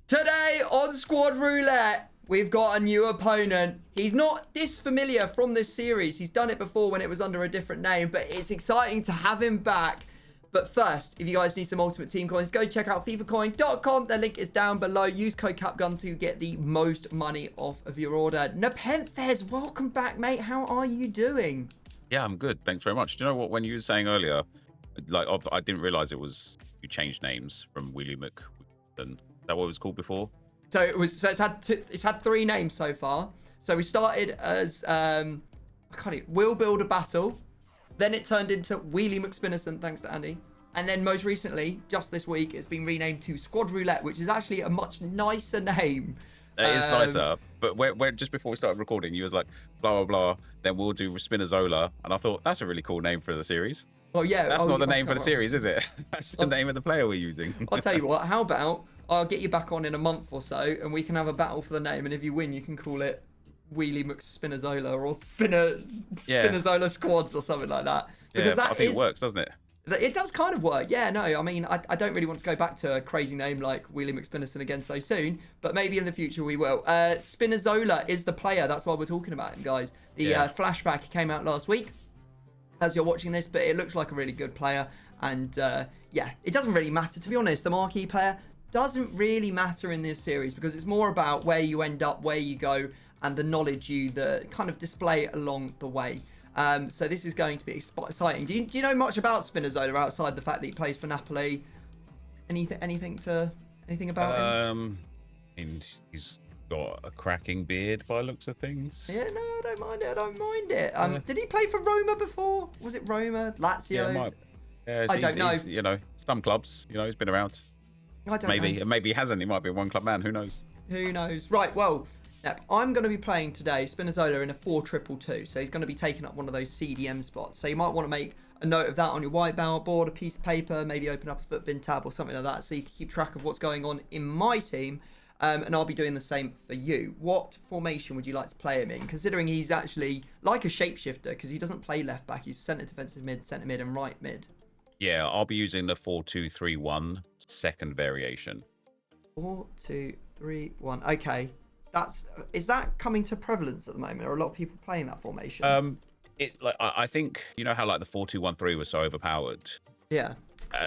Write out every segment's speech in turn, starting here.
Today on Squad Roulette, we've got a new opponent. He's not this familiar from this series. He's done it before when it was under a different name, but it's exciting to have him back. But first, if you guys need some Ultimate Team coins, go check out FIFAcoin.com. The link is down below. Use code CAPGUN to get the most money off of your order. Nepenthez, welcome back, mate. How are you doing? Yeah, I'm good. Thanks very much. Do you know what? When you were saying earlier, like I didn't realize it was you changed names from Willie Mc. Is that what it was called before? So it's had three names so far. So we started as We'll Build a Battle. Then it turned into Wheelie McSpinnerson, thanks to Andy. And then most recently, just this week, it's been renamed to Squad Roulette, which is actually a much nicer name. It is nicer. But where just before we started recording, you was like, blah, blah, blah. Then we'll do Spinnerzola. And I thought, that's a really cool name for the series. Well, yeah. That's not the name for the series, is it? That's the name of the player we're using. I'll tell you what, how about I'll get you back on in a month or so, and we can have a battle for the name. And if you win, you can call it Wheelie McSpinnerzola or Spinnerzola Squads or something like that. Because I think it works, doesn't it? It does kind of work. Yeah, no, I mean, I don't really want to go back to a crazy name like Wheelie McSpinnerson again so soon, but maybe in the future we will. Spinnerzola is the player. That's why we're talking about him, guys. The flashback came out last week as you're watching this, but it looks like a really good player. And yeah, it doesn't really matter. To be honest, the marquee player doesn't really matter in this series because it's more about where you end up, where you go, and the knowledge you kind of display along the way. So this is going to be exciting. Do you know much about Spinnerzola outside the fact that he plays for Napoli? Anything about him? I mean, he's got a cracking beard by looks of things. Yeah, no, I don't mind it. I don't mind it. Did he play for Roma before? Was it Roma? Lazio? Yeah, I don't know. You know, some clubs. You know, he's been around. I don't know. Maybe he hasn't. He might be a one-club man. Who knows? Who knows? Right. Well. Yep, I'm going to be playing today Spinnerzola in a 4-2-2, so he's going to be taking up one of those CDM spots. So you might want to make a note of that on your whiteboard, a piece of paper, maybe open up a footbin tab or something like that, so you can keep track of what's going on in my team. And I'll be doing the same for you. What formation would you like to play him in, considering he's actually like a shapeshifter, because he doesn't play left back, he's centre defensive mid, centre mid, and right mid. Yeah, I'll be using the 4-2-3-1 second variation. 4-2-3-1. Okay. Is that coming to prevalence at the moment? Are a lot of people playing that formation? I think you know how like the 4-2-1-3 was so overpowered. Yeah.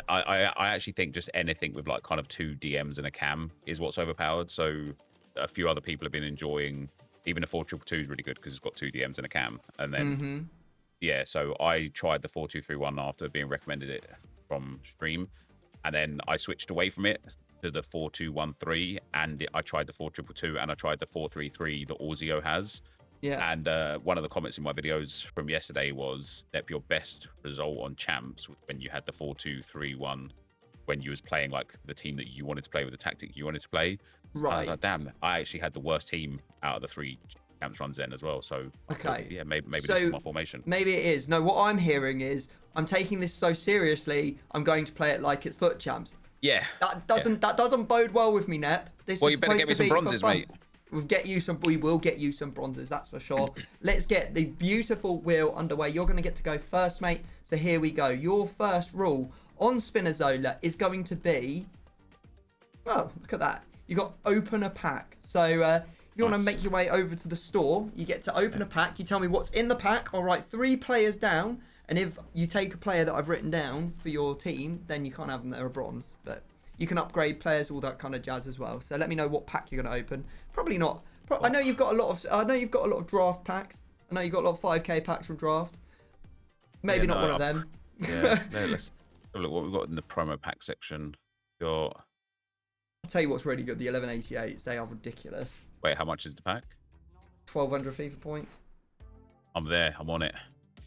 I actually think just anything with like kind of two DMs and a cam is what's overpowered. So a few other people have been enjoying even a 4-2-2 is really good because it's got two DMs and a cam. And then yeah, so I tried the 4-2-3-1 after being recommended it from stream, and then I switched away from it to the 4-2-1-3, and I tried the 4-2-2-2, and I tried the 4-3-3 that Orzio has. Yeah. And one of the comments in my videos from yesterday was that your best result on champs when you had the 4-2-3-1, when you was playing like the team that you wanted to play with the tactic you wanted to play. Right. I was like, damn, I actually had the worst team out of the three champs runs then as well. So okay, yeah, maybe this is my formation. Maybe it is. No, what I'm hearing is I'm taking this so seriously, I'm going to play it like it's foot champs. Yeah. That doesn't bode well with me, Nep. Well, you better get me some bronzes, mate. We will get you some bronzes, that's for sure. Let's get the beautiful wheel underway. You're going to get to go first, mate. So here we go. Your first rule on Spinnerzola is going to be... Oh, look at that. You got open a pack. So if you want to make your way over to the store, you get to open a pack. You tell me what's in the pack. I'll write 3 players down. And if you take a player that I've written down for your team, then you can't have them that are bronze. But you can upgrade players, all that kind of jazz as well. So let me know what pack you're going to open. Probably not. I know you've got a lot of draft packs. I know you've got a lot of 5k packs from draft. Maybe not one of them. Yeah. No, let's have a look what we've got in the promo pack section. I'll tell you what's really good. The 1188s. They are ridiculous. Wait, how much is the pack? 1200 FIFA points. I'm there. I'm on it.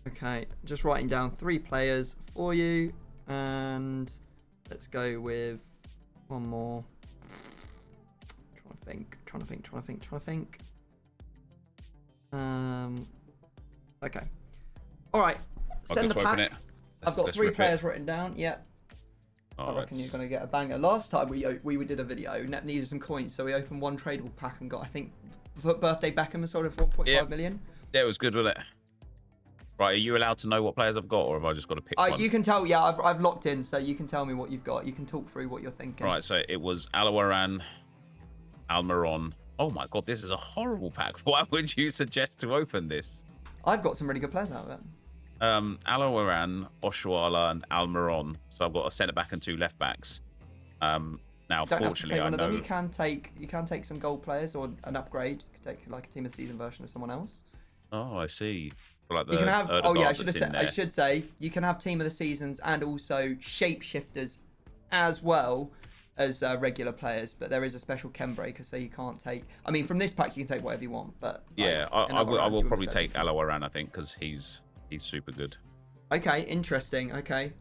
Okay, just writing down 3 players for you, and let's go with one more. Trying to think. Okay. All right. Send the pack. I've got 3 players written down. Yep. I reckon you're going to get a banger. Last time we did a video, Nep needed some coins, so we opened one tradable pack and got, I think, birthday Beckham was sold for 1.5 million. Yeah, it was good, wasn't it? Right, are you allowed to know what players I've got, or have I just got to pick one? You can tell, yeah, I've locked in, so you can tell me what you've got. You can talk through what you're thinking. Right, so it was Alawaran, Almiron. Oh my god, this is a horrible pack. Why would you suggest to open this? I've got some really good players out of it. Alawaran, Oshuala, and Almiron. So I've got a centre back and 2 left backs. Now, fortunately, I know you can take some gold players or an upgrade. You can take like a team of the season version of someone else. Oh, I see. Like You can have. Oh yeah, I should should say you can have team of the seasons and also shapeshifters as well as regular players. But there is a special chem breaker, so you can't take. I mean, from this pack you can take whatever you want. But yeah, I will probably take Alawaran, I think, because he's super good. Okay, interesting. Okay.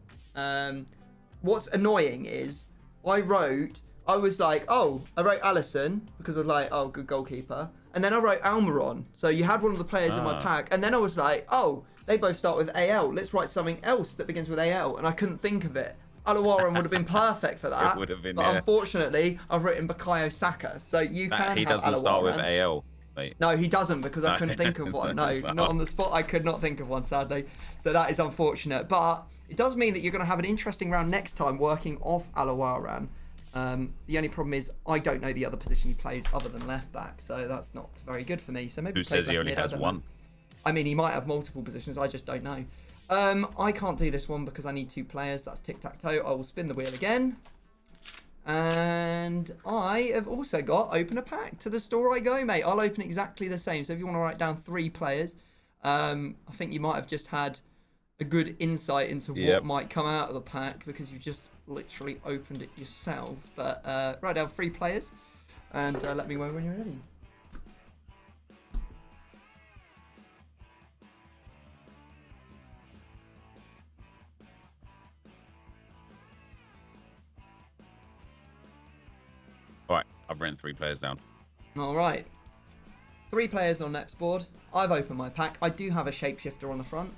What's annoying is I wrote Allison because I was like, oh, good goalkeeper. And then I wrote Almiron. So you had one of the players in my pack. And then I was like, oh, they both start with AL. Let's write something else that begins with AL. And I couldn't think of it. Alawaran would have been perfect for that. It would have been, but unfortunately, I've written Bukayo Saka. So you can He have doesn't Alawaran. Start with AL, mate. No, he doesn't because I couldn't think of one. No, not on the spot. I could not think of one, sadly. So that is unfortunate. But it does mean that you're going to have an interesting round next time working off Alawaran. The only problem is I don't know the other position he plays other than left back, so that's not very good for me. So maybe who says he only has one? I mean, he might have multiple positions. I just don't know. I can't do this one because I need 2 players. That's tic-tac-toe. I will spin the wheel again. And I have also got open a pack. To the store I go, mate. I'll open exactly the same. So if you want to write down 3 players, I think you might have just had a good insight into what might come out of the pack because you've just literally opened it yourself. But write down 3 players and let me know when you're ready. Alright, I've written 3 players down. Alright. 3 players on next board. I've opened my pack. I do have a shapeshifter on the front.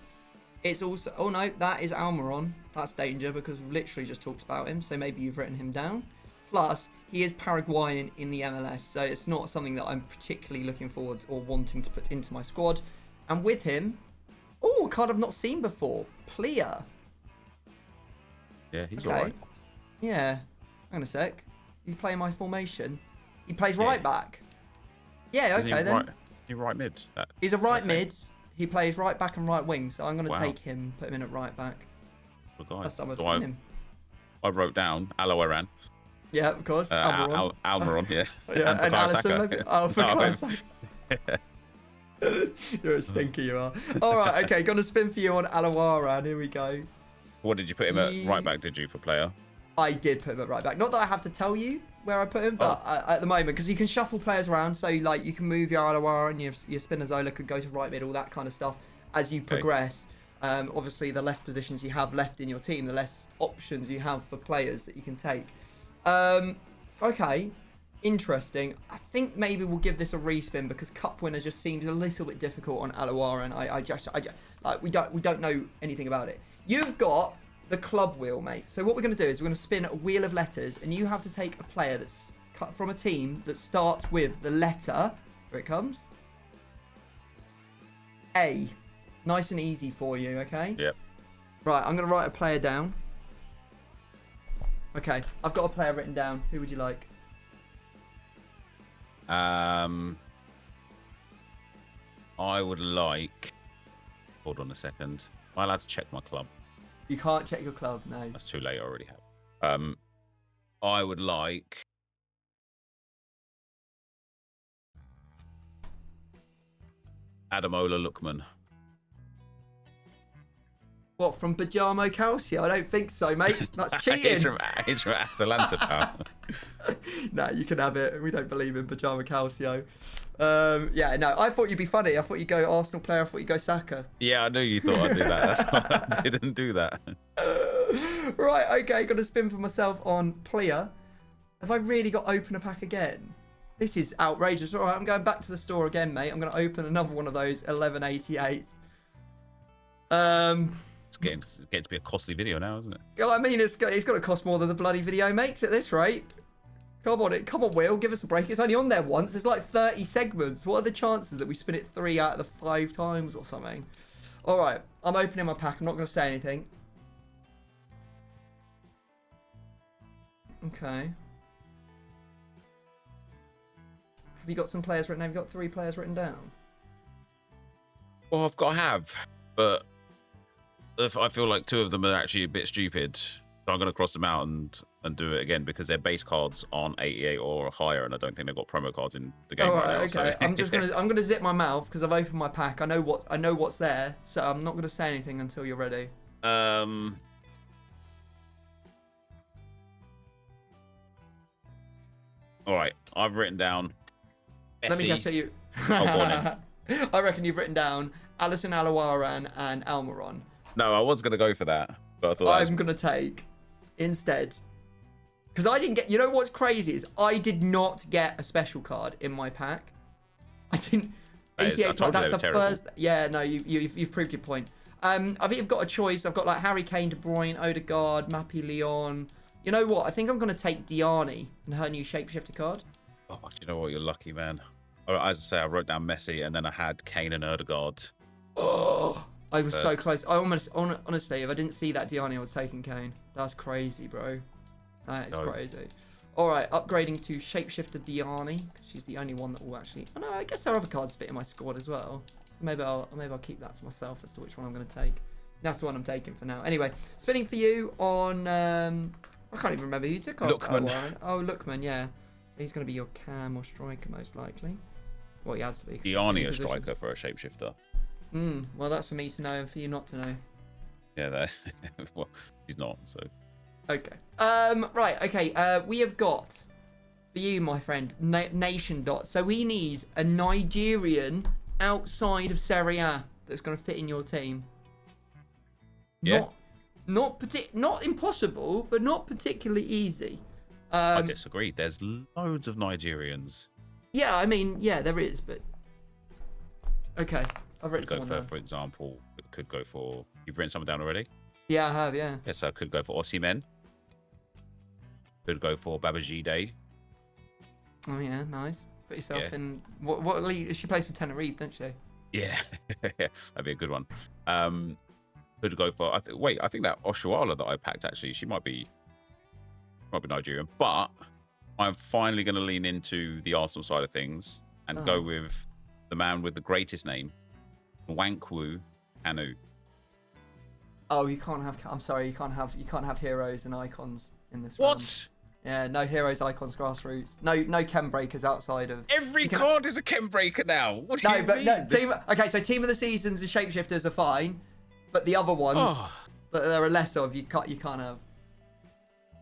It's also... Oh no, that is Almiron. That's danger because we've literally just talked about him. So maybe you've written him down. Plus, he is Paraguayan in the MLS. So it's not something that I'm particularly looking forward or wanting to put into my squad. And with him... Oh, a card I've not seen before. Plea. Yeah, he's alright. Yeah. Hang on a sec. You play my formation. He plays right back. Yeah, okay then. He's right mid. He's a right mid. He plays right back and right wing. So I'm going to take him, put him in at right back. Good guy. That's how I've seen him. I wrote down Alawaran. Yeah, of course. Almiron, yeah. Yeah, and Allison. Oh, for Christ's sake. You're a stinker, you are. All right, okay. Going to spin for you on Alawaran. Here we go. What did you put him at right back, did you, for player? I did put him at right back. Not that I have to tell you where I put him, but at the moment, because you can shuffle players around, so like you can move your Alawaran and your Spinazzola could go to right mid, all that kind of stuff as you progress. Obviously, the less positions you have left in your team, the less options you have for players that you can take. Okay, interesting. I think maybe we'll give this a respin because Cup Winner just seems a little bit difficult on Alawaran. I just like we don't know anything about it. You've got the club wheel, mate. So what we're going to do is we're going to spin a wheel of letters and you have to take a player that's cut from a team that starts with the letter, here it comes, A. Nice and easy for you, okay? Yep. Right, I'm going to write a player down. Okay, I've got a player written down. Who would you like? I would like... Hold on a second. Am I allowed to check my club? You can't check your club, no. That's too late, I already have. I would like... Adamola Lookman. What, from Pajamo Calcio? I don't think so, mate. That's cheating. He's from Atalanta, pal. No, you can have it. We don't believe in Pajama Calcio. Yeah, no, I thought you'd be funny. I thought you'd go Arsenal player. I thought you'd go Saka. Yeah, I knew you thought I'd do that. That's why I didn't do that. Right, okay. Got to spin for myself on player. Have I really got open a pack again? This is outrageous. All right, I'm going back to the store again, mate. I'm going to open another one of those 1188s. It's getting to be a costly video now, isn't it? I mean, it's got to cost more than the bloody video makes at this rate. Come on, Will, give us a break. It's only on there once. There's like 30 segments. What are the chances that we spin it 3 out of the 5 times or something? All right, I'm opening my pack. I'm not going to say anything. Okay. Have you got some players written down? Have you got 3 players written down? Well, I've got to have, but if I feel like 2 of them are actually a bit stupid, so I'm going to cross them out and do it again because their base cards aren't 88 or higher, and I don't think they've got promo cards in the game right now. Okay. So. I'm gonna zip my mouth because I've opened my pack. I know what's there, so I'm not gonna say anything until you're ready. All right, I've written down Messi. Let me guess. So you. Oh, go on then. I reckon you've written down Alison Alawaran and Almiron. No, I was going to go for that, but I thought I'm going to take instead. Because I didn't get... You know what's crazy is I did not get a special card in my pack. I didn't... I told that's you the terrible. first... Yeah, no, you've proved your point. I think you've got a choice. I've got like Harry Kane, De Bruyne, Odegaard, Mappy Leon. You know what? I think I'm going to take Diani and her new shapeshifter card. Oh, you know what? You're lucky, man. As I say, I wrote down Messi, and then I had Kane and Odegaard. Oh, I was so close. I almost, honestly, if I didn't see that Diani, I was taking Kane. That's crazy, bro. That is crazy. All right, upgrading to Shapeshifter Diani. She's the only one that will actually... Oh, no, I guess there are other cards fit in my squad as well. So maybe I'll keep that to myself as to which one I'm going to take. That's the one I'm taking for now. Anyway, spinning for you on... I can't even remember who you took off. Lookman. Oh, Lookman, yeah. So he's going to be your cam or striker, most likely. Well, he has to be. Diani a striker for a shapeshifter. Well, that's for me to know and for you not to know. Yeah, well, he's not, so... Okay. Right, okay. We have got, for you, my friend, Nation Dot. So we need a Nigerian outside of Serie A that's going to fit in your team. Yeah. Not impossible, but not particularly easy. I disagree. There's loads of Nigerians. Yeah, I mean, yeah, there is, but... Okay, I've written Could go for example, could go for... You've written someone down already? Yeah, I have, yeah. Yes, I could go for Osimhen. Could go for Babajide. Oh, yeah, nice. Put yourself in... What league? She plays for Tenerife, doesn't she? Yeah, that'd be a good one. Could go for... I think that Oshuala that I packed, actually, she might be Nigerian. But I'm finally going to lean into the Arsenal side of things and go with the man with the greatest name, Nwankwo Kanu. Oh, you can't have... I'm sorry, you can't have heroes and icons in this What? round. Yeah, no heroes, icons, grassroots. No chem breakers outside of... Every card is a chem breaker now. What do you mean? So team of the seasons and shapeshifters are fine, but the other ones that there are less of, you can't have.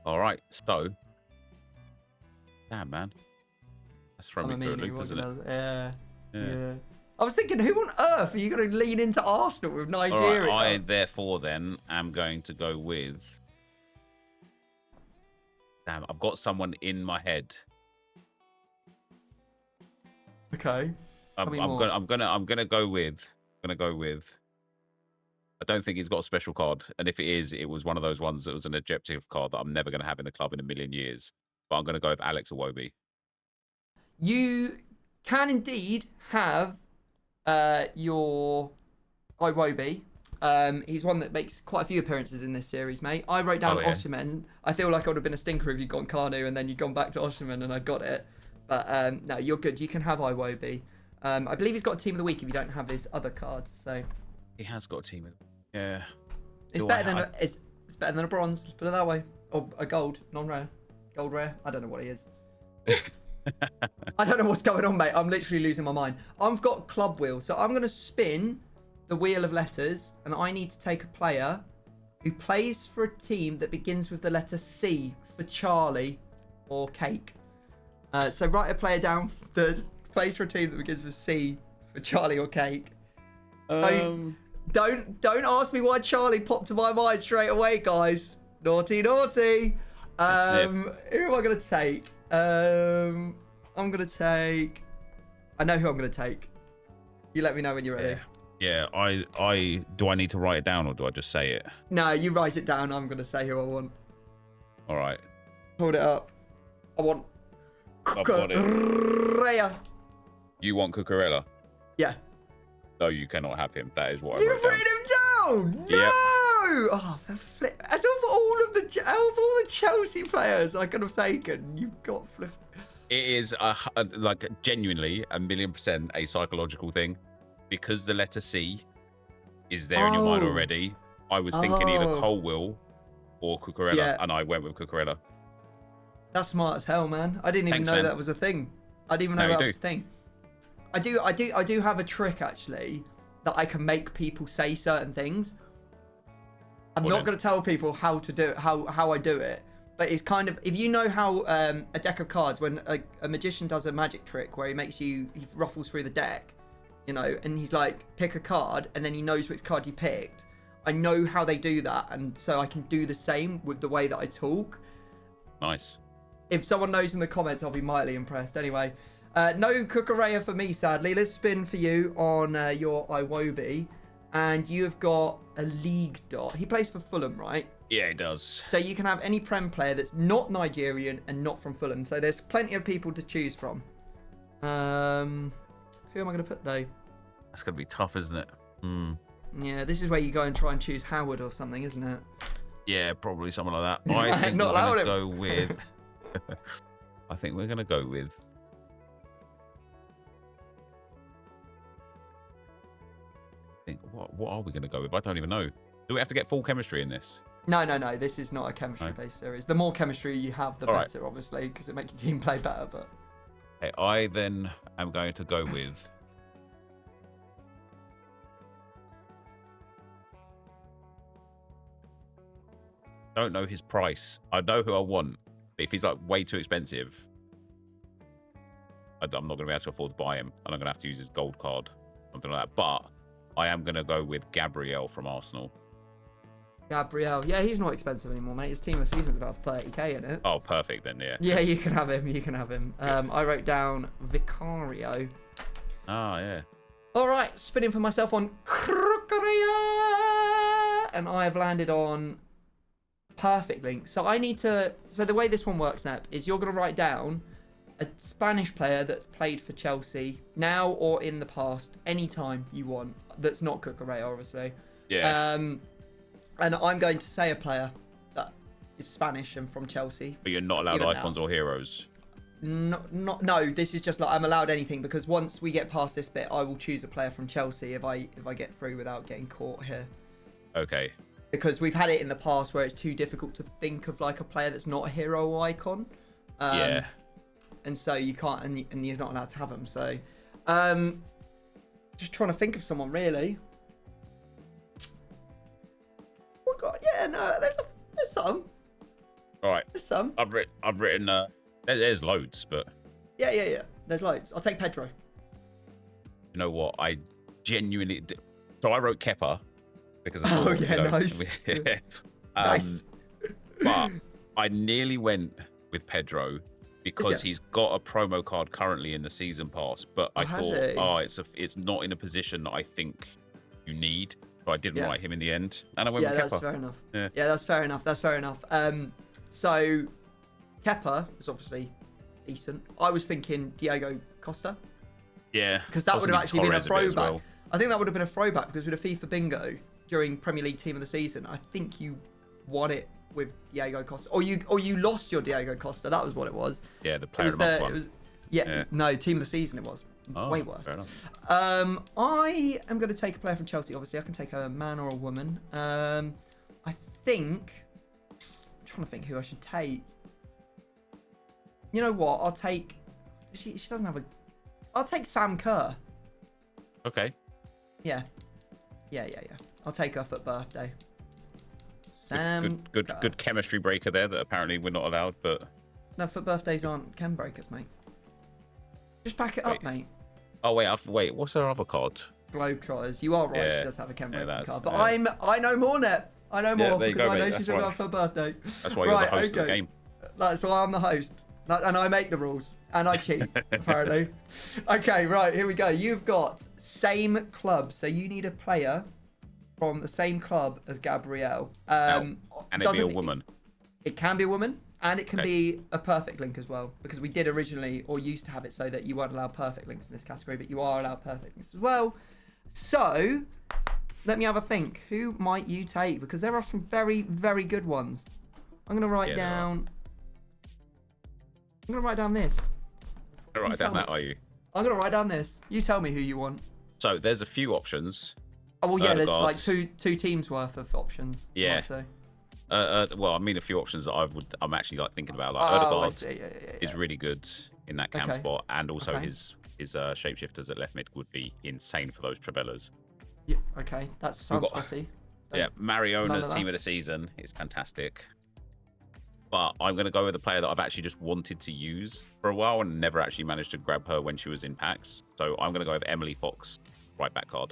All right, so... Damn, man. That's thrown me through a loop, isn't it? Yeah. I was thinking, who on earth are you going to lean into Arsenal with Nigeria? All right, I, therefore, then, am going to go with... Damn, I've got someone in my head. Okay. I'm gonna go with. I don't think he's got a special card, and if it is, it was one of those ones that was an objective card that I'm never gonna have in the club in a million years. But I'm gonna go with Alex Iwobi. You can indeed have your Iwobi. He's one that makes quite a few appearances in this series, mate. I wrote down Osimhen. I feel like I would have been a stinker if you'd gone Kanu and then you'd gone back to Osimhen and I got it. But no, you're good. You can have Iwobi. I believe he's got a team of the week if you don't have his other cards. So he has got a team of... Yeah. It's better than a bronze. Let's put it that way. Or a gold, non-rare, gold rare. I don't know what he is. I don't know what's going on, mate. I'm literally losing my mind. I've got club wheel, so I'm gonna spin the wheel of letters, and I need to take a player who plays for a team that begins with the letter C for Charlie or Cake. So write a player down that plays for a team that begins with C for Charlie or Cake. Don't ask me why Charlie popped to my mind straight away, guys. Naughty. Who am I gonna take? I'm gonna take... I know who I'm gonna take. You let me know when you're ready. Yeah, do I need to write it down or do I just say it? No, you write it down. I'm going to say who I want. All right. Hold it up. I want I've got it. Cucurella. You want Cucurella? Yeah. No, you cannot have him. That is what I You've wrote down. written him down? No! Yep. Oh, the flip. As of all of the Chelsea players I could have taken, you've got flip. It is like genuinely 1,000,000% a psychological thing, because the letter C is there in your mind already. I was thinking either Colwill or Cucurella, and I went with Cucurella. That's smart as hell, man. I didn't even know that was a thing. I didn't even know that was a thing. I do have a trick actually that I can make people say certain things. I'm not going to tell people how to do it, how I do it, but it's kind of, if you know how a deck of cards, when a magician does a magic trick where he ruffles through the deck, you know, and he's like, pick a card, and then he knows which card you picked. I know how they do that, and so I can do the same with the way that I talk. Nice. If someone knows in the comments, I'll be mightily impressed. Anyway, no Cucurella for me, sadly. Let's spin for you on your Iwobi. And you've got a league dot. He plays for Fulham, right? Yeah, he does. So you can have any Prem player that's not Nigerian and not from Fulham. So there's plenty of people to choose from. Who am I going to put, though? That's going to be tough, isn't it? Yeah, this is where you go and try and choose Howard or something, isn't it? Yeah, probably something like that. I think we're going to go with... I think we're going to go with... What are we going to go with? I don't even know. Do we have to get full chemistry in this? No. This is not a chemistry-based series. The more chemistry you have, the better, obviously, because it makes your team play better. But okay, I then am going to go with... don't know his price. I know who I want. But if he's like way too expensive, I'm not going to be able to afford to buy him. And I'm going to have to use his gold card, something like that. But I am going to go with Gabriel from Arsenal. Gabriel. Yeah, he's not expensive anymore, mate. His team of the season's about 30k in it. Oh, perfect then, yeah. Yeah, you can have him. You can have him. I wrote down Vicario. Ah, yeah. All right, spinning for myself on Cucurella. And I have landed on Perfect Link. So I need to... So the way this one works, Nep, is you're going to write down a Spanish player that's played for Chelsea now or in the past, anytime you want. That's not Cucurella, obviously. Yeah. And I'm going to say a player that is Spanish and from Chelsea. But you're not allowed icons or heroes. No, this is just like I'm allowed anything, because once we get past this bit, I will choose a player from Chelsea if I get through without getting caught here. Okay. Because we've had it in the past where it's too difficult to think of like a player that's not a hero or icon. Yeah. And so you can't, and you're not allowed to have them. So, just trying to think of someone really. Oh God, yeah, no, there's some. All right. There's some. I've written. There's loads, but. Yeah. There's loads. I'll take Pedro. You know what? I genuinely. So I wrote Kepa because I thought, nice. Nice. But I nearly went with Pedro because he's got a promo card currently in the season pass, but I thought, it's not in a position that I think you need, so I didn't write him in the end, and I went with Kepa. That's fair enough. Yeah, that's fair enough. That's fair enough. So Kepa is obviously decent. I was thinking Diego Costa. Yeah, because that would have actually been a throwback. Well. I think that would have been a throwback because with a FIFA bingo during Premier League Team of the Season, I think you won it with Diego Costa, or you lost your Diego Costa. That was what it was. Yeah, the player of the month one. No, Team of the Season it was. Way worse. Fair enough. I am going to take a player from Chelsea. Obviously, I can take a man or a woman. I think. I'm trying to think who I should take. You know what? I'll take. She doesn't have a. I'll take Sam Kerr. Okay. Yeah. I'll take her for birthday. Sam. Good chemistry breaker there that apparently we're not allowed, but. No, for birthdays aren't chem breakers, mate. Just back it up, mate. Oh wait, what's her other card? Globetrotters. You are right. Yeah. She does have a chem breaking card, but yeah. I know more, Net. I know more there you because go, I know mate. she's going for her birthday. That's why you're the host of the game. That's why I'm the host, and I make the rules, and I cheat apparently. Okay, right, here we go. You've got same club, so you need a player from the same club as Gabriel. And it be a woman. It can be a woman, and it can be a perfect link as well, because we did originally, or used to have it so that you weren't allowed perfect links in this category, but you are allowed perfect links as well. So, let me have a think. Who might you take? Because there are some very, very good ones. I'm going to write down... I'm going to write down this. Write down that, are you? I'm gonna write down this. You tell me who you want. So there's a few options. Oh well, yeah. There's Odegaard. like two teams worth of options. Yeah. So. Well, I mean a few options that I'm actually like thinking about. Like Odegaard is really good in that cam spot, and also his shapeshifters at left mid would be insane for those Travellas. Yeah. Okay, that sounds spotty. Yeah, Mariona's team of the season is fantastic. But I'm going to go with a player that I've actually just wanted to use for a while and never actually managed to grab her when she was in packs. So I'm going to go with Emily Fox, right back card.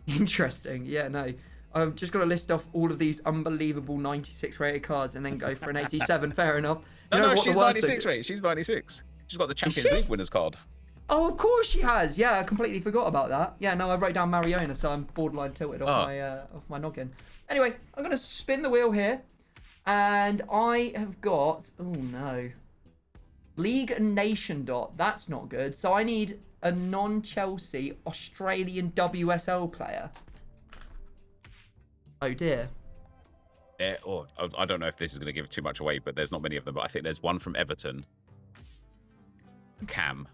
Interesting. Yeah, no. I've just got to list off all of these unbelievable 96 rated cards and then go for an 87. Fair enough. No, she's 96 rated. She's 96. She's got the Champions League winners card. Oh, of course she has. Yeah, I completely forgot about that. Yeah, no, I wrote down Mariona, so I'm borderline tilted off my noggin. Anyway, I'm going to spin the wheel here. And I have got... Oh, no. League and Nation dot. That's not good. So I need a non-Chelsea Australian WSL player. Oh, dear. Yeah, or I don't know if this is going to give too much away, but there's not many of them. But I think there's one from Everton. Cam.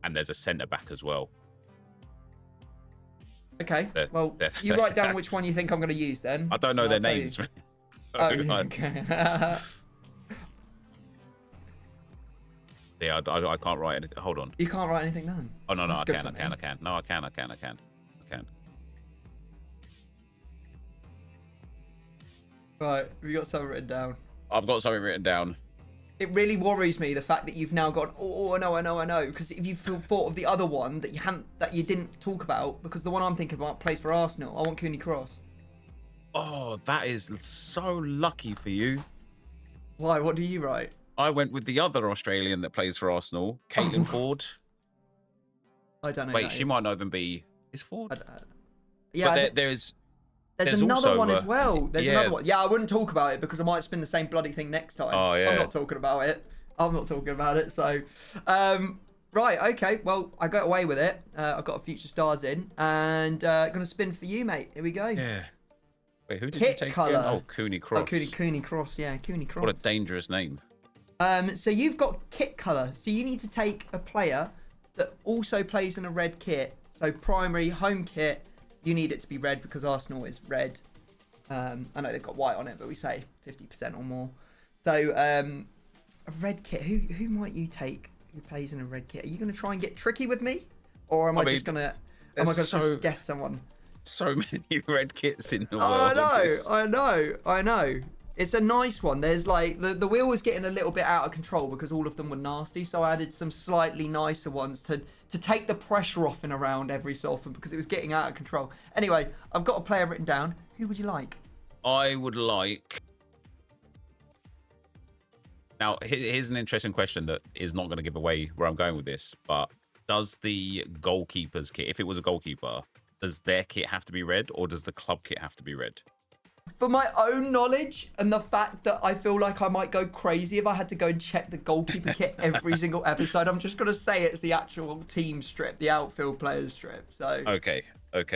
And there's a centre-back as well. Okay, well, you write down which one you think I'm going to use then. I don't know their names. Oh, okay. Yeah, I can't write anything. Hold on. You can't write anything down? Oh, no, I can. No, I can. Right, have you got something written down? I've got something written down. It really worries me, the fact that you've now got, I know. Because if you thought of the other one that you didn't talk about, because the one I'm thinking about plays for Arsenal. I want Cooney Cross. Oh, that is so lucky for you. Why? What do you write? I went with the other Australian that plays for Arsenal, Caitlin Ford. I don't know. Wait, she might not even be. Is Ford? Yeah, but there's another also, one as well. There's another one. Yeah, I wouldn't talk about it because I might spin the same bloody thing next time. Oh, yeah. I'm not talking about it. So, right, okay. Well, I got away with it. I've got a Future Stars in. And going to spin for you, mate. Here we go. Yeah. Wait, who did Kit you take colour. again? Oh, Cooney Cross. Oh, Cooney Cross. Yeah, Cooney Cross. What a dangerous name. So you've got kit colour. So you need to take a player that also plays in a red kit. So primary home kit, you need it to be red because Arsenal is red. I know they've got white on it, but we say 50% or more. So a red kit. Who might you take who plays in a red kit? Are you going to try and get tricky with me, or am I just going to? Am I going to guess someone? So many red kits in the world. I know. It's a nice one. There's like the wheel was getting a little bit out of control because all of them were nasty. So I added some slightly nicer ones to take the pressure off in a round every so often because it was getting out of control. Anyway, I've got a player written down. Who would you like? I would like. Now, here's an interesting question that is not going to give away where I'm going with this. But does the goalkeeper's kit, if it was a goalkeeper, does their kit have to be red or does the club kit have to be red? For my own knowledge and the fact that I feel like I might go crazy if I had to go and check the goalkeeper kit every single episode, I'm just going to say it's the actual team strip, the outfield players strip. So Okay.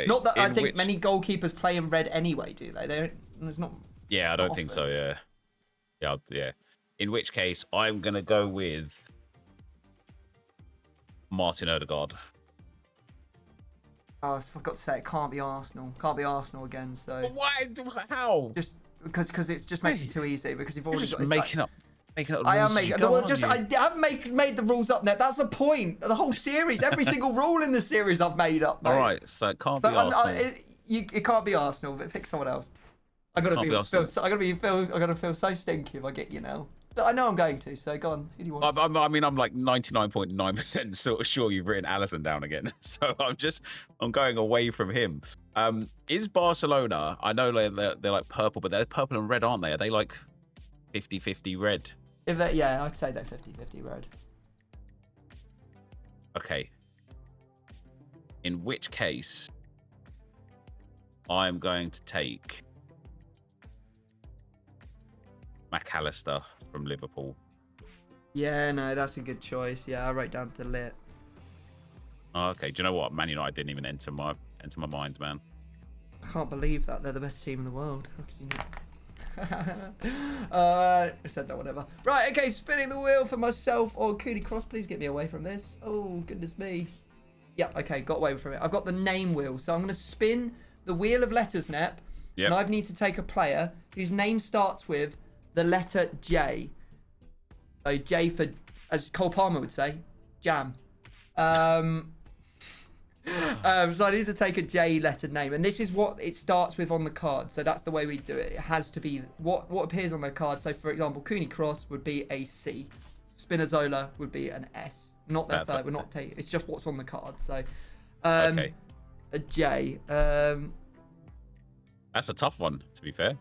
Not that I think many goalkeepers play in red anyway, do they? There's not. Yeah, I don't think so. Yeah. In which case, I'm going to go with Martin Odegaard. Oh, I forgot to say it can't be Arsenal. Can't be Arsenal again. So why? How? Just because it just makes it too easy. Because you've already got making up. I am making. Well, I have made the rules up now. That's the point. The whole series, every single rule in the series, I've made up. Mate. All right, so it can't be Arsenal. It can't be Arsenal. But pick someone else. I'm gonna feel so stinky if I get you now. But I know I'm going to. So go on. Who do you want? I'm like 99.9% sort of sure you've written Alisson down again. So I'm going away from him. Is Barcelona? I know they're like purple, but they're purple and red, aren't they? Are they like 50-50 red? Yeah, I'd say they're 50-50 red. Okay. In which case, I'm going to take McAllister from Liverpool. Yeah, no, that's a good choice. Yeah, I wrote down Roulette. Oh, okay. Do you know what? Man United didn't even enter my mind, man. I can't believe that they're the best team in the world. How could you not? I said no, whatever. Right, okay, spinning the wheel for myself or Cooney Cross. Please get me away from this. Oh, goodness me. Yep, okay, got away from it. I've got the name wheel, so I'm going to spin the wheel of letters, Nep. Yep. And I need to take a player whose name starts with the letter J. So J for, as Cole Palmer would say, jam. So I need to take a J lettered name, and this is what it starts with on the card. So that's the way we do it. It has to be what appears on the card. So for example, Cooney Cross would be a C, Spinazzola would be an S. Not their third. We're not taking. It's just what's on the card. So, okay. A J. That's a tough one, to be fair.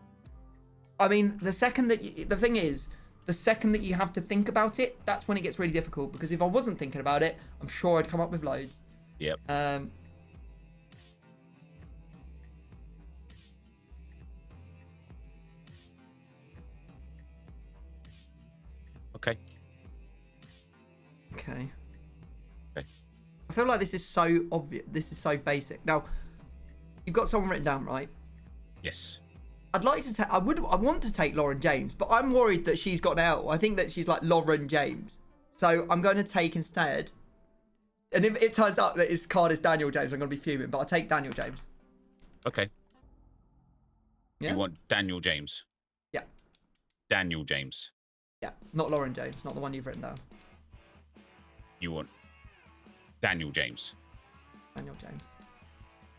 I mean, the second that you have to think about it, that's when it gets really difficult. Because if I wasn't thinking about it, I'm sure I'd come up with loads. Yep. Okay. Okay. Okay. I feel like this is so obvious. This is so basic. Now, you've got someone written down, right? Yes. I'd like to take. I want to take Lauren James, but I'm worried that she's got an L. I think that she's like Lauren James. So I'm going to take instead. And if it turns out that his card is Daniel James, I'm going to be fuming. But I'll take Daniel James. Okay. Yeah. You want Daniel James? Yeah. Daniel James. Yeah. Not Lauren James. Not the one you've written down. You want Daniel James? Daniel James.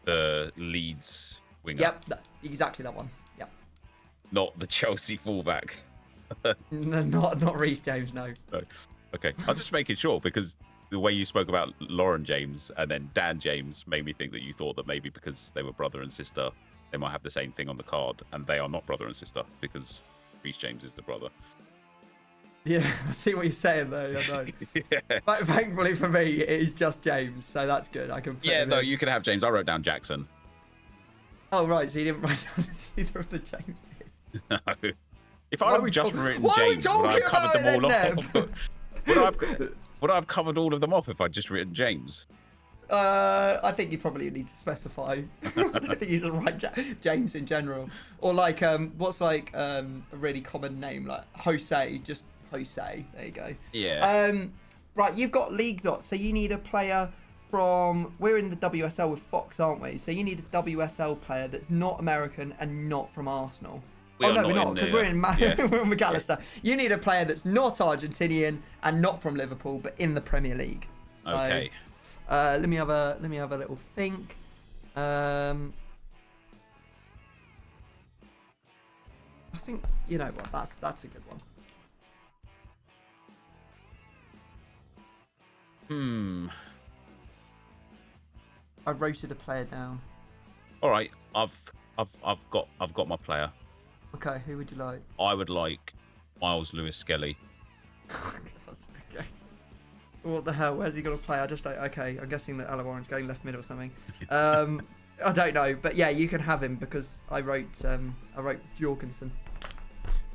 The Leeds winger. Yep. Exactly that one. Yep. Not the Chelsea fullback. No, not Reece James. No. No. Okay. I'm just making sure because the way you spoke about Lauren James and then Dan James made me think that you thought that maybe because they were brother and sister, they might have the same thing on the card, and they are not brother and sister because Reece James is the brother. Yeah, I see what you're saying though. I know. Yeah. But thankfully for me, it is just James, so that's good. I can. Put Yeah, him no, in. you can have James. I wrote down Jackson. Oh right, so you didn't write down either of the Jameses. No. If I had just written James, would I have covered them all off? Would I have covered all of them off if I'd just written James? I think you probably need to specify. I don't think you should write James in general, or like what's like a really common name like Jose, just Jose. There you go. Yeah. Right, you've got league dots, so you need a player from. We're in the WSL with Fox, aren't we? So you need a WSL player that's not American and not from Arsenal. We're not because we're in we're in McAllister. Yeah. You need a player that's not Argentinian and not from Liverpool, but in the Premier League. Okay. So, let me have a little think. I think you know what that's a good one. I've rotated a player down. All right, I've got my player. Okay, who would you like? I would like Miles Lewis Skelly. Okay. What the hell? Where's he going to play? I just don't. Okay, I'm guessing that Alawaren's going left mid or something. I don't know, but yeah, you can have him because I wrote Jorgensen.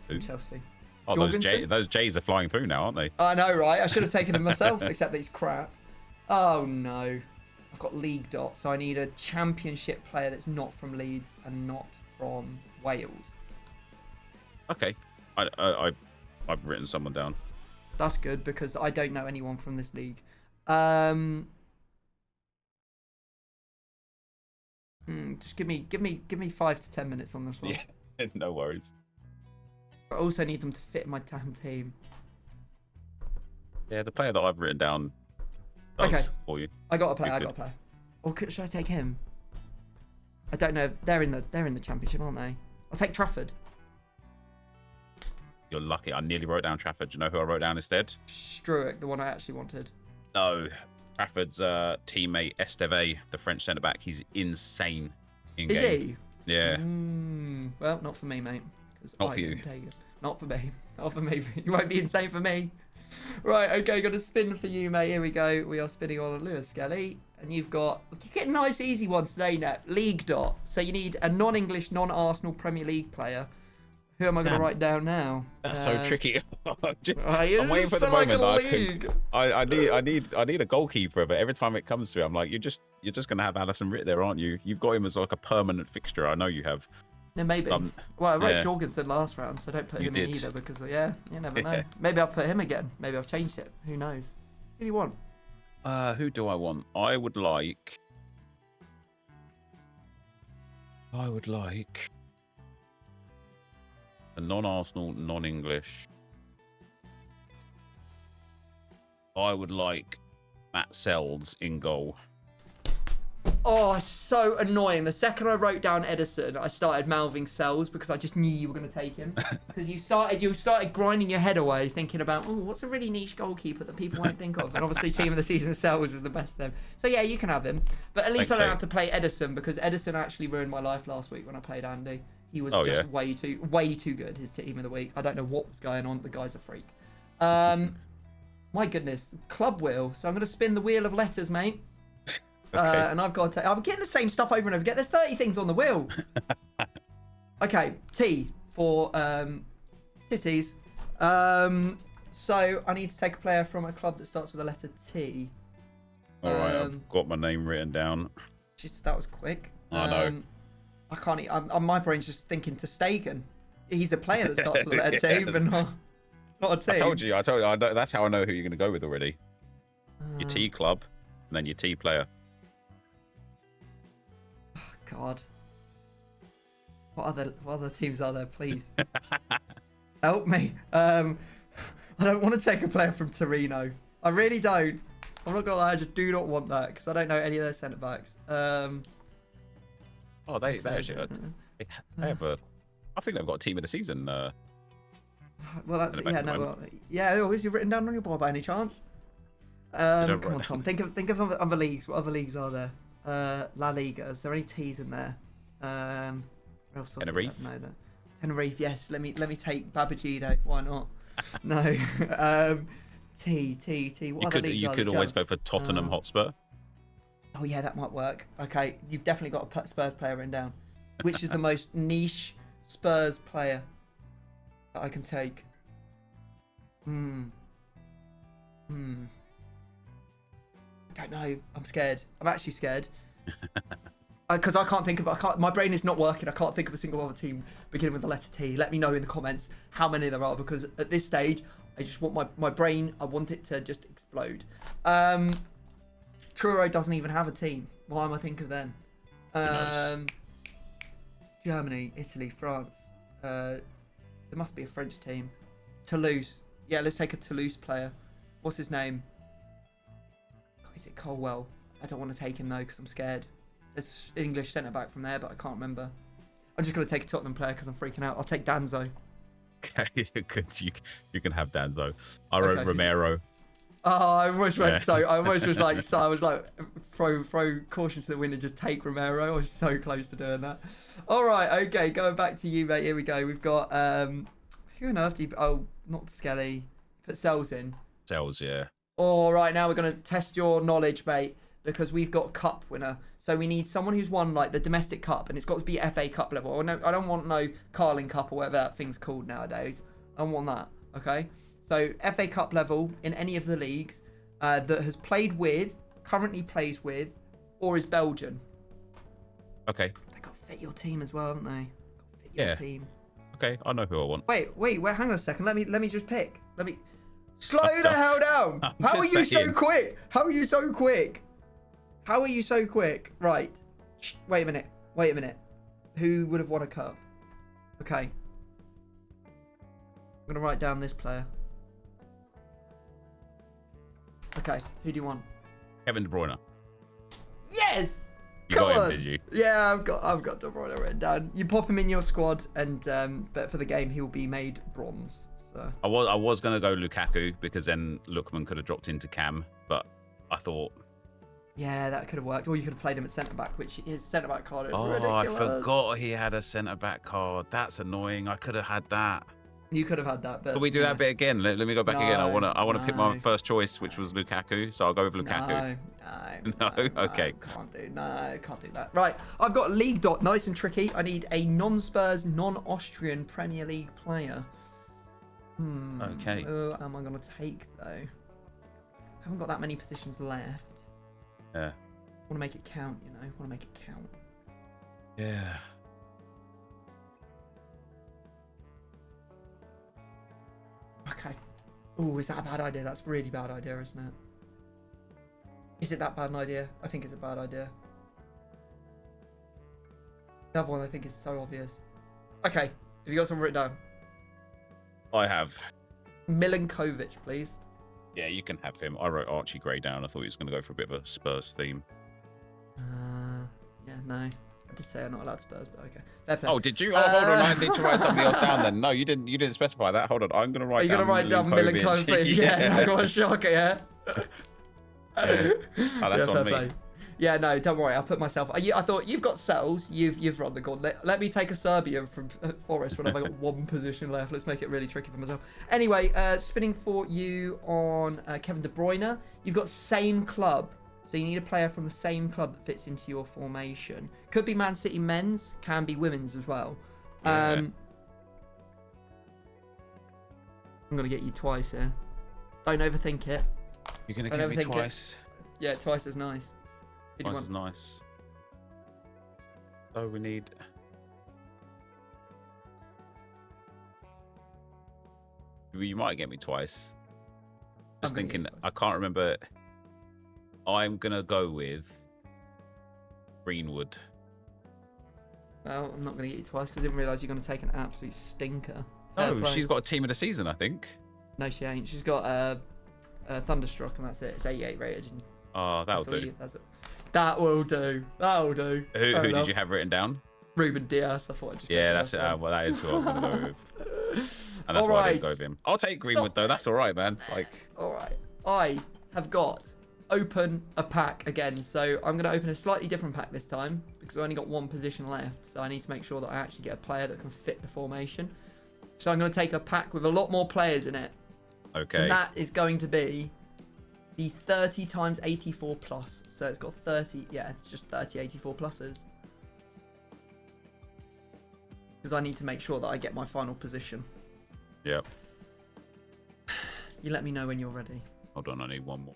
Who? Chelsea. Oh, those J's are flying through now, aren't they? I know, right? I should have taken him myself, except that he's crap. Oh no, I've got league dot, so I need a championship player that's not from Leeds and not from Wales. Okay, I've written someone down. That's good because I don't know anyone from this league. Just give me 5 to 10 minutes on this one. Yeah, no worries. I also need them to fit in my damn team. Yeah, the player that I've written down does for you. I got a player. Or should I take him? I don't know. They're in the championship, aren't they? I'll take Trafford. You're lucky. I nearly wrote down Trafford. Do you know who I wrote down instead? Struick, the one I actually wanted. No. Trafford's teammate, Esteve, the French centre-back. He's insane in game. Is he? Yeah. Well, not for me, mate. Not for you. Not for me. Not for me. You won't be insane for me. Right, okay, got a spin for you, mate. Here we go. We are spinning on Lewis Skelly. And you're getting nice, easy ones today, Nat. League dot. So you need a non-English, non-Arsenal Premier League player. Who am I going to write down now? That's so tricky. I'm waiting for so the moment that I need a goalkeeper, but every time it comes to it, I'm like, you're just going to have Alisson Ritt there, aren't you? You've got him as like a permanent fixture. I know you have. Yeah, maybe. Well, I wrote yeah. Jorgensen last round, so don't put You him in did. either because, yeah, you never know. Yeah. Maybe I'll put him again. Maybe I've changed it. Who knows? Who do you want? Who do I want? I would like a non-Arsenal, non-English. I would like Matt Sells in goal. Oh, so annoying. The second I wrote down Edison, I started mouthing Sells because I just knew you were going to take him. Because you started grinding your head away thinking about, oh, what's a really niche goalkeeper that people won't think of? And obviously team of the season Sells is the best of them. So yeah, you can have him. But at least I don't have to play Edison because Edison actually ruined my life last week when I played Andy. He was way too good, his team of the week. I don't know what was going on. The guy's a freak. My goodness. Club wheel. So I'm going to spin the wheel of letters, mate. Okay. And I've got to... I'm getting the same stuff over and over again. There's 30 things on the wheel. Okay. T for titties. So I need to take a player from a club that starts with the letter T. All right, I've got my name written down. Just that was quick. I know. I can't... my brain's just thinking to Stegen. He's a player that starts with the letter T, but not a team. I told you. I know, that's how I know who you're going to go with already. Your T club, and then your T player. God. What other teams are there, please? Help me. I don't want to take a player from Torino. I really don't. I'm not gonna lie, I just do not want that because I don't know any of their centre backs. They actually they have a. I think they've got a team of the season. Well, that's is it written down on your board by any chance? Come on, Tom. Think of other leagues. What other leagues are there? La Liga. Is there any T's in there? Where else? Tenerife. No, Tenerife. Yes. Let me take Babajide. Why not? No. T. What other leagues You are could there? always go for Tottenham Hotspur. Oh yeah, that might work. Okay, you've definitely got a Spurs player written down. Which is the most niche Spurs player that I can take? I don't know. I'm scared. I'm actually scared. Because I can't think of... my brain is not working. I can't think of a single other team beginning with the letter T. Let me know in the comments how many there are, because at this stage, I just want my brain... I want it to just explode. Truro doesn't even have a team. Why am I thinking of them? Germany, Italy, France. There must be a French team. Toulouse. Yeah, let's take a Toulouse player. What's his name? Is it Colwell? I don't want to take him though because I'm scared. There's an English centre back from there, but I can't remember. I'm just going to take a Tottenham player because I'm freaking out. I'll take Danzo. Okay, good. You can have Danzo. I wrote Romero. Oh, I almost went I almost was like, I was like, throw caution to the wind and just take Romero. I was so close to doing that. All right, okay, going back to you, mate. Here we go. We've got who on earth do you? Oh, not Skelly. Put Sells in. Sells, yeah. All right, now we're going to test your knowledge, mate, because we've got cup winner. So we need someone who's won like the domestic cup, and it's got to be FA Cup level. Or no, I don't want no Carling Cup or whatever that thing's called nowadays. I don't want that. Okay. So FA Cup level in any of the leagues that has played with, currently plays with, or is Belgian. Okay. They got to fit your team as well, haven't they? Got to fit your team. Okay, I know who I want. Wait, hang on a second. Let me just pick. Slow the hell down. How are you so quick? Right. Wait a minute. Who would have won a cup? Okay. I'm going to write down this player. Okay, who do you want? Kevin De Bruyne. Yes! You got him, did you? Yeah, I've got De Bruyne written down. You pop him in your squad, and but for the game, he'll be made bronze. So. I was going to go Lukaku because then Lookman could have dropped into Cam, but I thought... Yeah, that could have worked. Or you could have played him at centre-back, which his centre-back card is ridiculous. I forgot he had a centre-back card. That's annoying. I could have had that. You could have had that, but... Can we do that bit again? Let me go back again. I want to pick my first choice, which was Lukaku, so I'll go with Lukaku. No? Okay. Can't do that. Right, I've got League Dot, nice and tricky. I need a non-Spurs, non-Austrian Premier League player. Okay. Who am I going to take, though? I haven't got that many positions left. Yeah. Want to make it count, you know? Want to make it count. Yeah. Oh, is that a bad idea? That's a really bad idea, isn't it? Is it that bad an idea? I think it's a bad idea. The other one I think is so obvious. Okay, have you got something written down? I have. Milinkovic, please. Yeah, you can have him. I wrote Archie Gray down. I thought he was going to go for a bit of a Spurs theme. Yeah, no. I did say I'm not allowed Spurs, but okay. Fair play. Oh, did you? Oh, hold on. I need to write somebody else down then. No, you didn't. You didn't specify that. Hold on. I'm going to write. Are you going to write down Milinkovic? Yeah. I got a shocker. Yeah. Oh, that's on me. Play. Yeah, no, don't worry. I'll put myself. I thought you've got cells. You've run the gauntlet. Let me take a Serbian from Forest when I've got one position left. Let's make it really tricky for myself. Anyway, spinning for you on Kevin De Bruyne. You've got same club, so you need a player from the same club that fits into your formation. Could be Man City men's, can be women's as well. Yeah. I'm gonna get you twice here. Don't overthink it. You're going to give me twice. Yeah, twice as nice. Twice as nice. Oh, we need. You might get me twice. Just thinking, I can't remember. I'm going to go with Greenwood. Well, I'm not going to get you twice because I didn't realise you're going to take an absolute stinker. Oh, she's got a team of the season, I think. No, she ain't. She's got Thunderstruck, and that's it. It's 88 rated. Oh, that'll do. That will do. That'll do. Who did you have written down? Ruben Diaz. I thought I'd just. Yeah, that's it. Well, that is who I was going to go with. And that's why I didn't go with him. I'll take Greenwood, though. That's all right, man. All right. I have got open a pack again. So I'm going to open a slightly different pack this time because I've only got one position left. So I need to make sure that I actually get a player that can fit the formation. So I'm going to take a pack with a lot more players in it. Okay. And that is going to be the 30 times 84 plus. So it's got 30. Yeah, it's just 30 84 pluses. Because I need to make sure that I get my final position. Yep. You let me know when you're ready. Hold on, I need one more.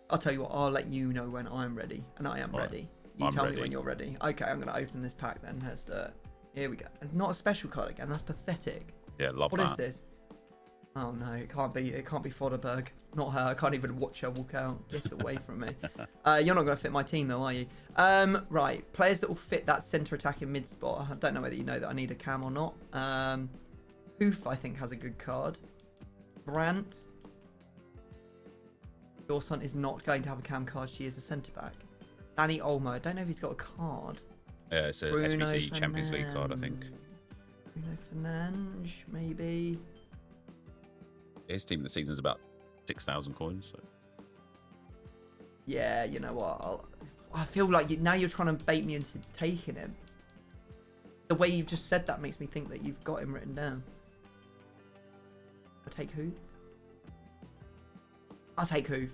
I'll tell you what, I'll let you know when I'm ready. And I am ready. You tell me when you're ready. Okay, I'm going to open this pack then. Let's do it. Here we go. And not a special card again. That's pathetic. Yeah, love that. What is this? Oh no, it can't be Foderberg. Not her. I can't even watch her walk out. Get away from me. You're not going to fit my team though, are you? Right. Players that will fit that centre attacking mid spot. I don't know whether you know that I need a cam or not. Hoof, I think, has a good card. Brandt. Your son is not going to have a cam card. She is a centre back. Danny Olmo. I don't know if he's got a card. Yeah, it's a SBC Champions League card, I think. Bruno Fernandes, maybe. His team of the season is about 6,000 coins. So. Yeah, you know what? I feel like now you're trying to bait me into taking him. The way you've just said that makes me think that you've got him written down. I take Hoof? I'll take Hoof.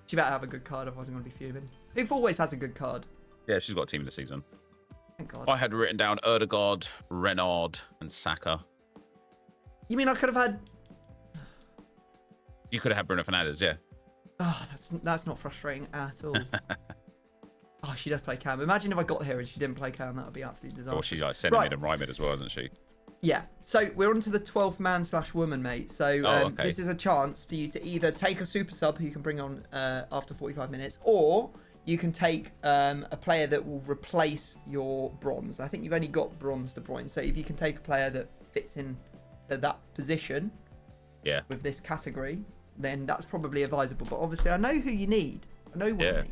She better have a good card, otherwise I'm going to be fuming. Hoof always has a good card. Yeah, she's got a team of the season. Thank God. I had written down Erdegaard, Renard, and Saka. You mean I could have had... You could have had Bruno Fernandes, yeah. Oh, that's not frustrating at all. Oh, she does play Cam. Imagine if I got here and she didn't play Cam. That would be absolutely disastrous. Well, she's like centre mid and right mid as well, isn't she? Yeah. So we're on to the 12th man/woman, mate. So okay. This is a chance for you to either take a super sub who you can bring on after 45 minutes, or you can take a player that will replace your bronze. I think you've only got bronze De Bruyne. So if you can take a player that fits in to that position, yeah, with this category, then that's probably advisable. But obviously, I know who you need. I know what you need.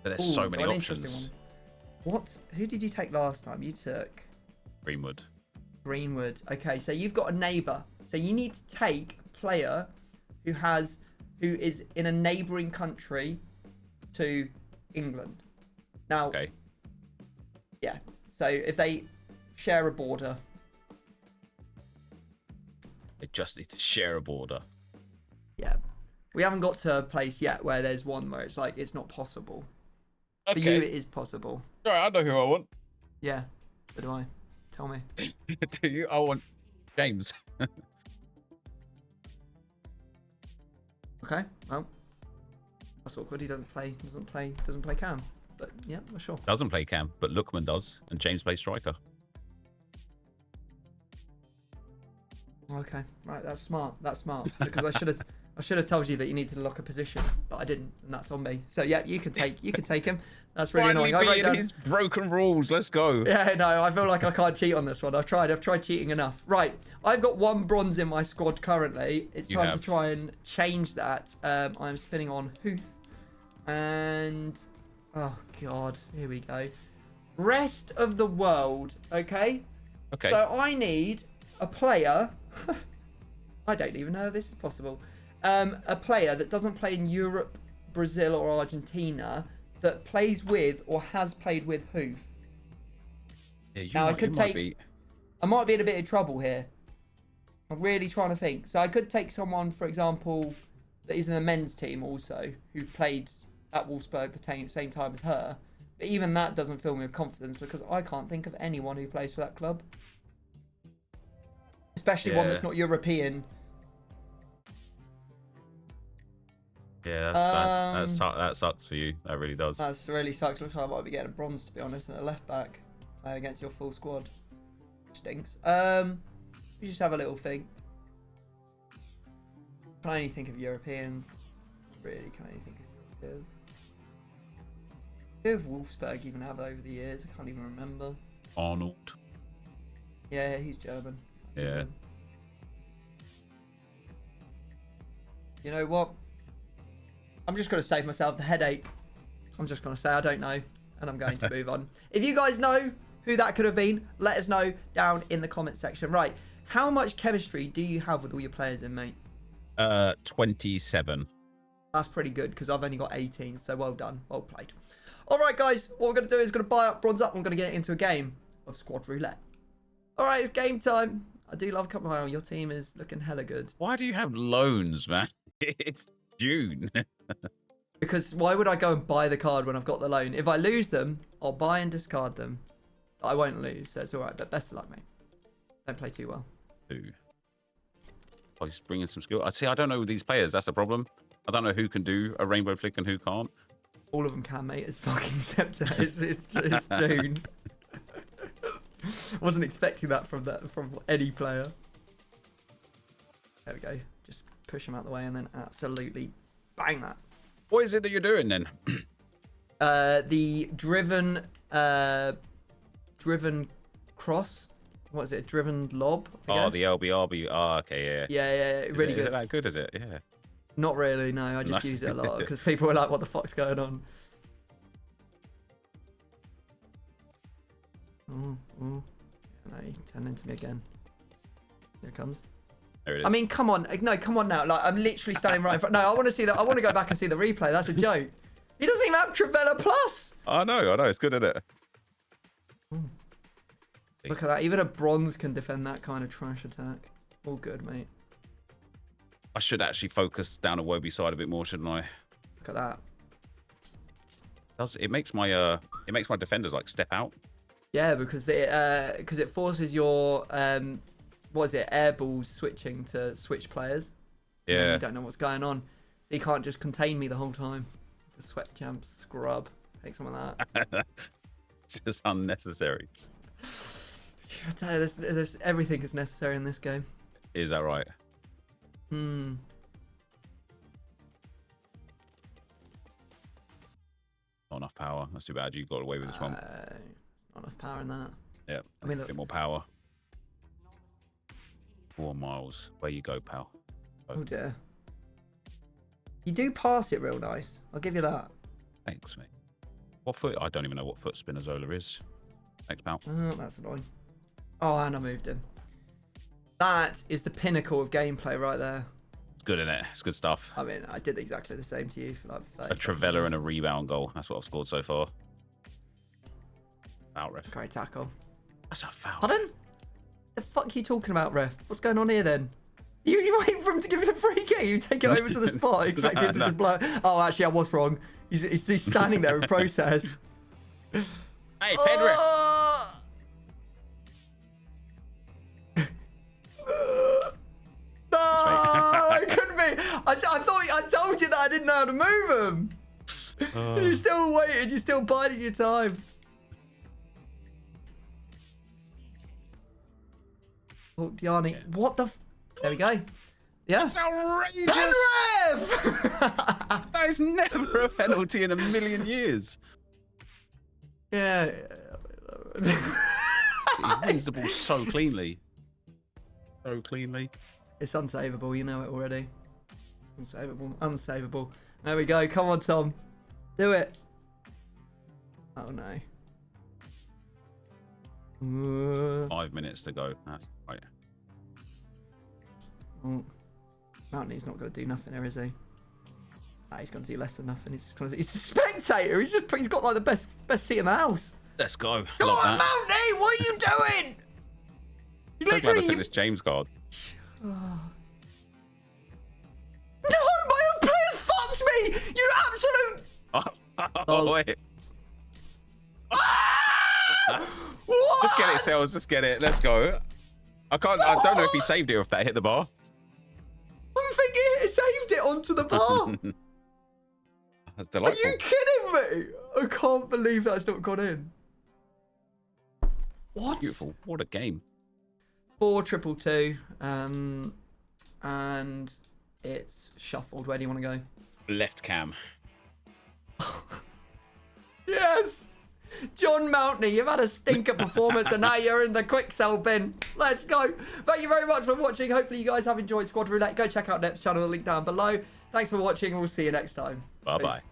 But there's so many options. Who did you take last time? You took Greenwood. Okay, so you've got a neighbour. So you need to take a player who is in a neighbouring country to England. Now, okay. Yeah. So if they share a border, they just need to share a border. Yeah. We haven't got to a place yet where there's one where it's like it's not possible. Okay. For you, it is possible. All right, I know who I want. Yeah. So do I. Tell me. Do you? I want James. Okay. Well, that's awkward. He doesn't play Cam. But yeah, well, sure. Doesn't play Cam, but Lookman does, and James plays striker. Okay, right, that's smart. That's smart because I should have told you that you need to lock a position, but I didn't, and that's on me. So yeah, you can take him. That's really Finally annoying. beating his broken rules. Let's go. Yeah, no, I feel like I can't cheat on this one. I've tried cheating enough. Right, I've got 1 bronze in my squad currently. It's time to try and change that. I'm spinning on Huth, and oh god, here we go. Rest of the world. Okay. Okay. So I need a player. I don't even know if this is possible. A player that doesn't play in Europe, Brazil, or Argentina that plays with or has played with Hoof. Yeah, Now I might be in a bit of trouble here. I'm really trying to think. So I could take someone, for example, that is in the men's team also, who played at Wolfsburg the same time as her. But even that doesn't fill me with confidence because I can't think of anyone who plays for that club. Especially one that's not European. Yeah, that sucks for you. That really does. That really sucks. Looks like I might be getting a bronze, to be honest, and a left back against your full squad. Stinks. We just have a little think. Can I only think of Europeans? Really, can I only think of Europeans? Who have Wolfsburg even have over the years? I can't even remember. Arnold. Yeah, he's German. Yeah. You know what? I'm just going to save myself the headache. I'm just going to say I don't know, and I'm going to move on. If you guys know who that could have been, let us know down in the comment section. Right, how much chemistry do you have with all your players in, mate? 27. That's pretty good, because I've only got 18, so well done. Well played. All right, guys, what we're going to do is going to buy up, bronze up, and we're going to get into a game of squad roulette. All right, it's game time. I do love Cup. Wow, your team is looking hella good. Why do you have loans, man? It's June. Because why would I go and buy the card when I've got the loan? If I lose them, I'll buy and discard them. I won't lose, so it's all right. But best of luck, mate. Don't play too well. Ooh. Oh, he's bringing some skill. I see. I don't know these players. That's the problem. I don't know who can do a rainbow flick and who can't. All of them can, mate. It's fucking Scepter. It's June. Wasn't expecting that from any player. There we go. Just push him out the way and then absolutely bang that. What is it that you're doing then? The driven cross. What is it? Driven lob. Oh, the LBRB. Oh, okay, yeah. Yeah. Really good. Is it that good? Is it? Yeah. Not really. No, I just use it a lot because people are like, "What the fuck's going on?" No, he turned into me again. Here it comes. There it is. I mean, come on. No, come on now. Like, I'm literally standing right in front. No, I want to see that. I want to go back and see the replay. That's a joke. He doesn't even have Travella Plus. I know. It's good, isn't it? Look at that. Even a bronze can defend that kind of trash attack. All good, mate. I should actually focus down a Wobie side a bit more, shouldn't I? Look at that. It makes my defenders like step out. Yeah, because it forces your what is it, air balls switching to switch players. Yeah. You don't know what's going on, so you can't just contain me the whole time. The sweat champ scrub. Take some of that. It's just unnecessary. I tell you, this everything is necessary in this game. Is that right? Not enough power. That's too bad. You got away with this one. Not enough power in that. Yeah. I mean, a bit more power. 4 miles. Where you go, pal? Oh dear. You do pass it real nice. I'll give you that. Thanks, mate. What foot? I don't even know what foot Spinazzola is. Thanks, pal. Oh, that's annoying. Oh, and I moved him. That is the pinnacle of gameplay right there. It's good, isn't it? It's good stuff. I mean, I did exactly the same to you for like 30 a Travella and a rebound goal. That's what I've scored so far. Foul, ref. Great tackle. That's a foul. Pardon? The fuck are you talking about, ref? What's going on here then? You wait for him to give you the free kick. You take it over to the spot, expect him to just blow. Oh, actually, I was wrong. He's standing there in process. Hey, Penrith. No, it couldn't be. I told you that I didn't know how to move him. You still waited. You still bided your time. Oh, Diani, what the? There we go. Yeah. That's outrageous. Penrith! That is never a penalty in a million years. Yeah. He wins the ball so cleanly. So cleanly. It's unsavable, you know it already. Unsavable. There we go. Come on, Tom. Do it. Oh, no. 5 minutes to go. That's right. Oh. Mountain's not going to do nothing here, is he? Nah, he's going to do less than nothing. He's a spectator. He's got like the best seat in the house. Let's go. Go Love on, that. Mountie! What are you doing? So glad I took this James card. No, my own players fucked me! You absolute... Oh, wait. What? Just get it, Sales. Just get it. Let's go. I don't know if he saved it or if that hit the bar. I'm thinking it saved it onto the bar. That's Are delightful. you kidding me? I can't believe that's not gone in. What? Beautiful. What a game. 4-2-2. And it's shuffled. Where do you want to go? Left cam. Yes! John Mountney, you've had a stinker performance and now you're in the quick sell bin. Let's go. Thank you very much for watching. Hopefully you guys have enjoyed Squad Roulette. Go check out Nep's channel, the link down below. Thanks for watching. We'll see you next time. Bye-bye. Peace.